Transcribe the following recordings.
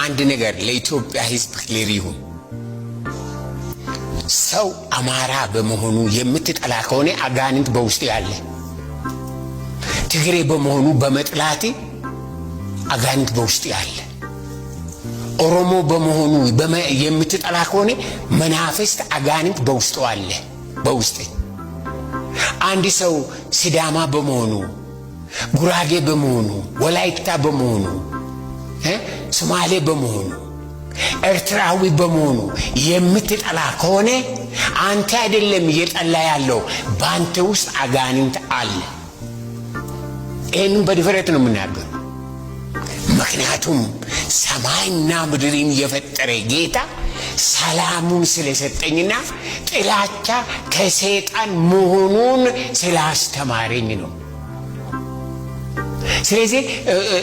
አንድ ነገር ለኢትዮጵያ ሕዝብ ክሊር ይሁን። ሰው አማራ በመሆኑ የምትጠላ ከሆነ አጋንንት በውስጥ ያለ፣ ትግሬ በመሆኑ በመጥላት አጋንንት በውስጥ ያለ፣ ኦሮሞ በመሆኑ የምትጠላ ከሆነ መናፍስት አጋንንት በውስጡ አለ። በውስጥ አንድ ሰው ሲዳማ በመሆኑ፣ ጉራጌ በመሆኑ፣ ወላይታ በመሆኑ፣ ሶማሌ በመሆኑ፣ ኤርትራዊ በመሆኑ የምትጠላ ከሆነ አንተ አይደለም እየጠላ ያለው፣ ባንተ ውስጥ አጋንንት አለ። ይህንን በድፍረት ነው የምናገር። ምክንያቱም ሰማይና ምድርን የፈጠረ ጌታ ሰላሙን ስለሰጠኝና ጥላቻ ከሰይጣን መሆኑን ስላስተማረኝ ነው። ስለዚህ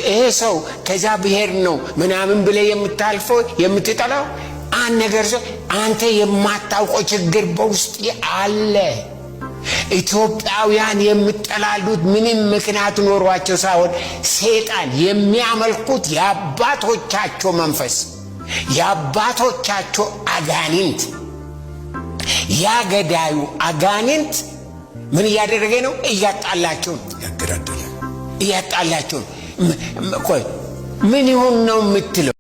ይሄ ሰው ከዛ ብሔር ነው ምናምን ብለህ የምታልፈው የምትጠላው አንድ ነገር ሰው አንተ የማታውቀው ችግር በውስጥ አለ። ኢትዮጵያውያን የምትጠላሉት ምንም ምክንያት ኖሯቸው ሳይሆን ሰይጣን የሚያመልኩት የአባቶቻቸው መንፈስ፣ የአባቶቻቸው አጋንንት፣ ያገዳዩ አጋንንት ምን እያደረገ ነው? እያጣላቸው ነው። እያጣላቸው ምን ይሁን ነው የምትለው?